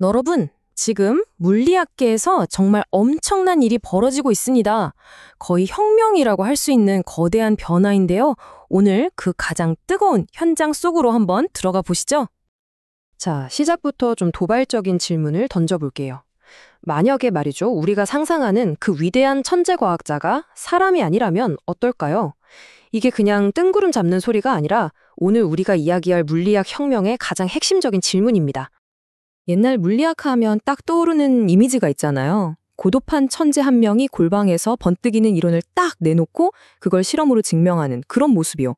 여러분, 지금 물리학계에서 정말 엄청난 일이 벌어지고 있습니다. 거의 혁명이라고 할 수 있는 거대한 변화인데요. 오늘 그 가장 뜨거운 현장 속으로 한번 들어가 보시죠. 자, 시작부터 좀 도발적인 질문을 던져볼게요. 만약에 말이죠, 우리가 상상하는 그 위대한 천재 과학자가 사람이 아니라면 어떨까요? 이게 그냥 뜬구름 잡는 소리가 아니라 오늘 우리가 이야기할 물리학 혁명의 가장 핵심적인 질문입니다. 옛날 물리학 하면 딱 떠오르는 이미지가 있잖아요. 고도판 천재 한 명이 골방에서 번뜩이는 이론을 딱 내놓고 그걸 실험으로 증명하는 그런 모습이요.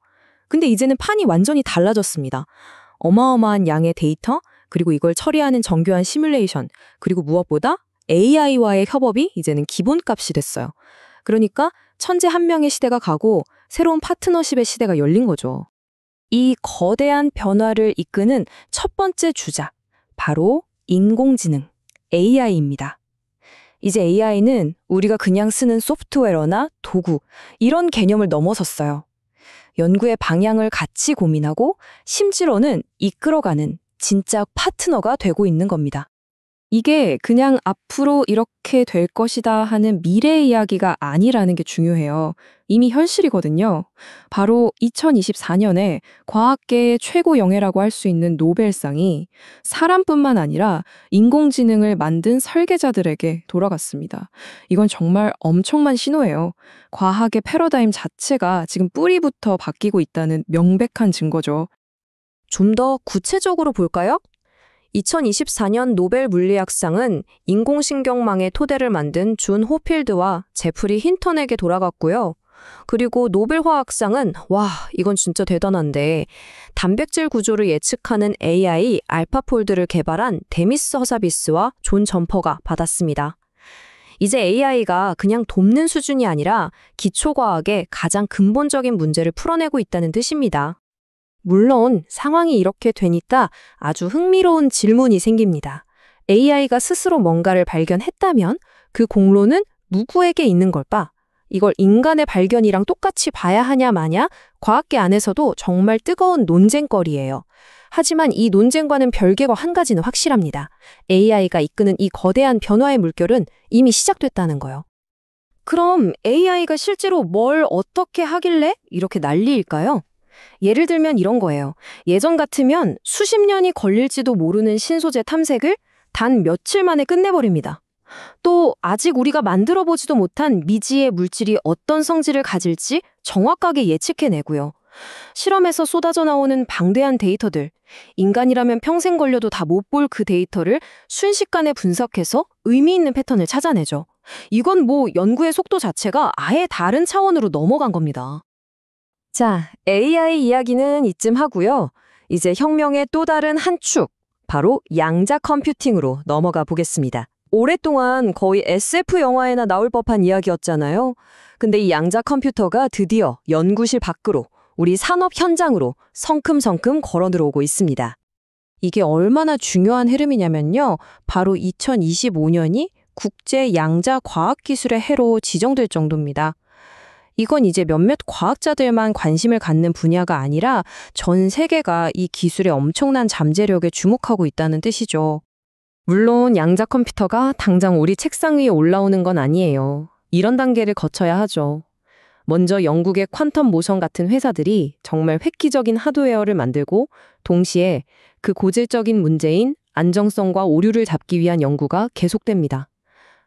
근데 이제는 판이 완전히 달라졌습니다. 어마어마한 양의 데이터, 그리고 이걸 처리하는 정교한 시뮬레이션, 그리고 무엇보다 AI와의 협업이 이제는 기본값이 됐어요. 그러니까 천재 한 명의 시대가 가고 새로운 파트너십의 시대가 열린 거죠. 이 거대한 변화를 이끄는 첫 번째 주자, 바로 인공지능, AI입니다. 이제 AI는 우리가 그냥 쓰는 소프트웨어나 도구, 이런 개념을 넘어섰어요. 연구의 방향을 같이 고민하고 심지어는 이끌어가는 진짜 파트너가 되고 있는 겁니다. 이게 그냥 앞으로 이렇게 될 것이다 하는 미래 이야기가 아니라는 게 중요해요. 이미 현실이거든요. 바로 2024년에 과학계의 최고 영예라고 할 수 있는 노벨상이 사람뿐만 아니라 인공지능을 만든 설계자들에게 돌아갔습니다. 이건 정말 엄청난 신호예요. 과학의 패러다임 자체가 지금 뿌리부터 바뀌고 있다는 명백한 증거죠. 좀 더 구체적으로 볼까요? 2024년 노벨 물리학상은 인공신경망의 토대를 만든 존 호필드와 제프리 힌턴에게 돌아갔고요. 그리고 노벨 화학상은 이건 진짜 대단한데 단백질 구조를 예측하는 AI 알파폴드를 개발한 데미스 허사비스와 존 점퍼가 받았습니다. 이제 AI가 그냥 돕는 수준이 아니라 기초과학의 가장 근본적인 문제를 풀어내고 있다는 뜻입니다. 물론 상황이 이렇게 되니까 아주 흥미로운 질문이 생깁니다. AI가 스스로 뭔가를 발견했다면 그 공로는 누구에게 있는 걸까? 이걸 인간의 발견이랑 똑같이 봐야 하냐 마냐? 과학계 안에서도 정말 뜨거운 논쟁거리예요. 하지만 이 논쟁과는 별개로 한 가지는 확실합니다. AI가 이끄는 이 거대한 변화의 물결은 이미 시작됐다는 거요. 그럼 AI가 실제로 뭘 어떻게 하길래 이렇게 난리일까요? 예를 들면 이런 거예요. 예전 같으면 수십 년이 걸릴지도 모르는 신소재 탐색을 단 며칠 만에 끝내버립니다. 또 아직 우리가 만들어보지도 못한 미지의 물질이 어떤 성질을 가질지 정확하게 예측해내고요. 실험에서 쏟아져 나오는 방대한 데이터들, 인간이라면 평생 걸려도 다 못 볼 그 데이터를 순식간에 분석해서 의미 있는 패턴을 찾아내죠. 이건 연구의 속도 자체가 아예 다른 차원으로 넘어간 겁니다. 자, AI 이야기는 이쯤 하고요. 이제 혁명의 또 다른 한 축, 바로 양자 컴퓨팅으로 넘어가 보겠습니다. 오랫동안 거의 SF 영화에나 나올 법한 이야기였잖아요. 근데 이 양자 컴퓨터가 드디어 연구실 밖으로, 우리 산업 현장으로 성큼성큼 걸어 들어오고 있습니다. 이게 얼마나 중요한 흐름이냐면요. 바로 2025년이 국제 양자 과학기술의 해로 지정될 정도입니다. 이건 이제 몇몇 과학자들만 관심을 갖는 분야가 아니라 전 세계가 이 기술의 엄청난 잠재력에 주목하고 있다는 뜻이죠. 물론 양자 컴퓨터가 당장 우리 책상 위에 올라오는 건 아니에요. 이런 단계를 거쳐야 하죠. 먼저 영국의 퀀텀 모션 같은 회사들이 정말 획기적인 하드웨어를 만들고 동시에 그 고질적인 문제인 안정성과 오류를 잡기 위한 연구가 계속됩니다.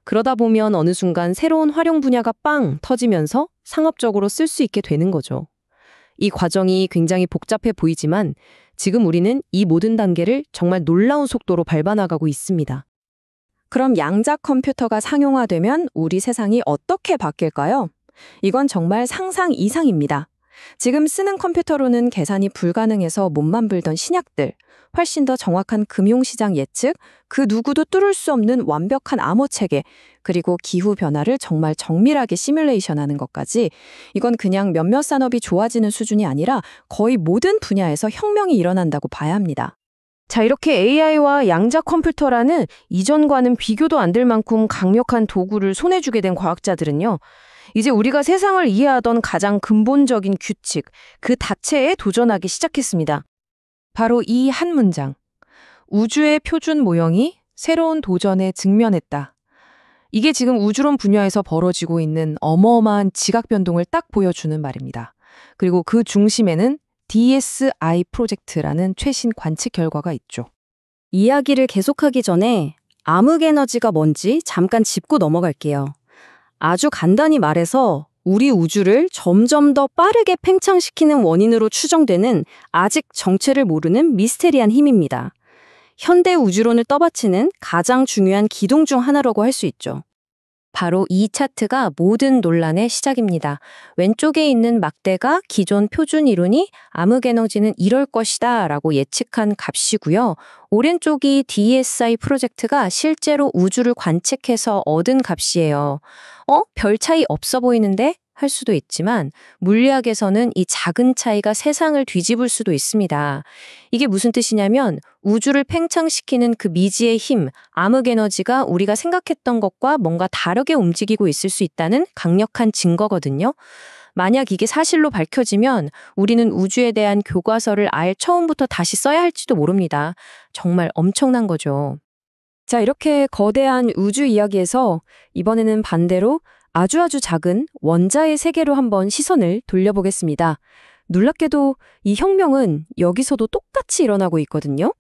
그러다 보면 어느 순간 새로운 활용 분야가 빵 터지면서 상업적으로 쓸 수 있게 되는 거죠. 이 과정이 굉장히 복잡해 보이지만 지금 우리는 이 모든 단계를 정말 놀라운 속도로 밟아나가고 있습니다. 그럼 양자 컴퓨터가 상용화되면 우리 세상이 어떻게 바뀔까요? 이건 정말 상상 이상입니다. 지금 쓰는 컴퓨터로는 계산이 불가능해서 몸만 불던 신약들, 훨씬 더 정확한 금융시장 예측, 그 누구도 뚫을 수 없는 완벽한 암호체계, 그리고 기후변화를 정말 정밀하게 시뮬레이션하는 것까지 이건 그냥 몇몇 산업이 좋아지는 수준이 아니라 거의 모든 분야에서 혁명이 일어난다고 봐야 합니다. 자, 이렇게 AI와 양자 컴퓨터라는 이전과는 비교도 안 될 만큼 강력한 도구를 손에 쥐게 된 과학자들은요. 이제 우리가 세상을 이해하던 가장 근본적인 규칙, 그 자체에 도전하기 시작했습니다. 바로 이 한 문장. 우주의 표준 모형이 새로운 도전에 직면했다. 이게 지금 우주론 분야에서 벌어지고 있는 어마어마한 지각 변동을 딱 보여주는 말입니다. 그리고 그 중심에는 DSI 프로젝트라는 최신 관측 결과가 있죠. 이야기를 계속하기 전에 암흑 에너지가 뭔지 잠깐 짚고 넘어갈게요. 아주 간단히 말해서 우리 우주를 점점 더 빠르게 팽창시키는 원인으로 추정되는 아직 정체를 모르는 미스테리한 힘입니다. 현대 우주론을 떠받치는 가장 중요한 기둥 중 하나라고 할 수 있죠. 바로 이 차트가 모든 논란의 시작입니다. 왼쪽에 있는 막대가 기존 표준 이론이 암흑 에너지는 이럴 것이다 라고 예측한 값이고요. 오른쪽이 DSI 프로젝트가 실제로 우주를 관측해서 얻은 값이에요. 별 차이 없어 보이는데? 할 수도 있지만 물리학에서는 이 작은 차이가 세상을 뒤집을 수도 있습니다. 이게 무슨 뜻이냐면 우주를 팽창시키는 그 미지의 힘, 암흑 에너지가 우리가 생각했던 것과 뭔가 다르게 움직이고 있을 수 있다는 강력한 증거거든요. 만약 이게 사실로 밝혀지면 우리는 우주에 대한 교과서를 아예 처음부터 다시 써야 할지도 모릅니다. 정말 엄청난 거죠. 자, 이렇게 거대한 우주 이야기에서 이번에는 반대로 아주 작은 원자의 세계로 한번 시선을 돌려보겠습니다. 놀랍게도 이 혁명은 여기서도 똑같이 일어나고 있거든요.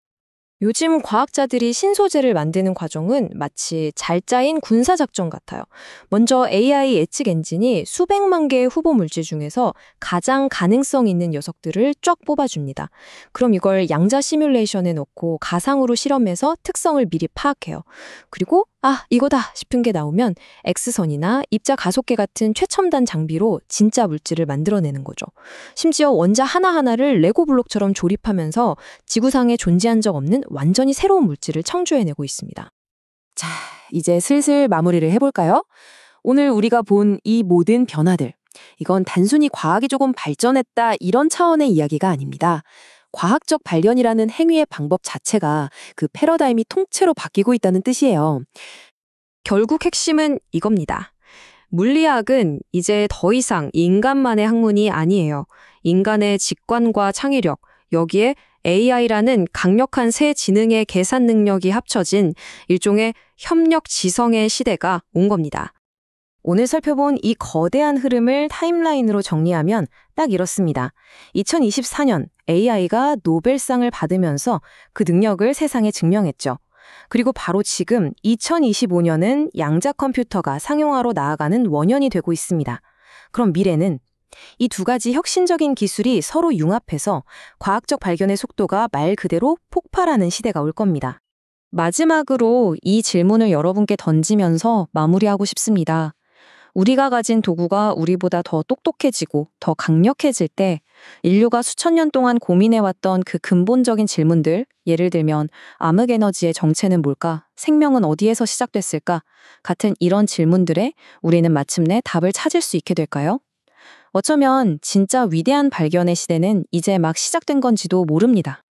요즘 과학자들이 신소재를 만드는 과정은 마치 잘 짜인 군사작전 같아요. 먼저 AI 예측 엔진이 수백만 개의 후보 물질 중에서 가장 가능성 있는 녀석들을 쫙 뽑아줍니다. 그럼 이걸 양자 시뮬레이션에 넣고 가상으로 실험해서 특성을 미리 파악해요. 그리고 이거다 싶은 게 나오면 X선이나 입자 가속계 같은 최첨단 장비로 진짜 물질을 만들어내는 거죠. 심지어 원자 하나하나를 레고 블록처럼 조립하면서 지구상에 존재한 적 없는 완전히 새로운 물질을 창조해내고 있습니다. 자, 이제 슬슬 마무리를 해볼까요? 오늘 우리가 본 이 모든 변화들, 이건 단순히 과학이 조금 발전했다 이런 차원의 이야기가 아닙니다. 과학적 발견이라는 행위의 방법 자체가 그 패러다임이 통째로 바뀌고 있다는 뜻이에요. 결국 핵심은 이겁니다. 물리학은 이제 더 이상 인간만의 학문이 아니에요. 인간의 직관과 창의력, 여기에 AI라는 강력한 새 지능의 계산 능력이 합쳐진 일종의 협력 지성의 시대가 온 겁니다. 오늘 살펴본 이 거대한 흐름을 타임라인으로 정리하면 딱 이렇습니다. 2024년 AI가 노벨상을 받으면서 그 능력을 세상에 증명했죠. 그리고 바로 지금 2025년은 양자 컴퓨터가 상용화로 나아가는 원년이 되고 있습니다. 그럼 미래는 이 두 가지 혁신적인 기술이 서로 융합해서 과학적 발견의 속도가 말 그대로 폭발하는 시대가 올 겁니다. 마지막으로 이 질문을 여러분께 던지면서 마무리하고 싶습니다. 우리가 가진 도구가 우리보다 더 똑똑해지고 더 강력해질 때 인류가 수천 년 동안 고민해왔던 그 근본적인 질문들, 예를 들면 암흑 에너지의 정체는 뭘까? 생명은 어디에서 시작됐을까? 같은 이런 질문들에 우리는 마침내 답을 찾을 수 있게 될까요? 어쩌면 진짜 위대한 발견의 시대는 이제 막 시작된 건지도 모릅니다.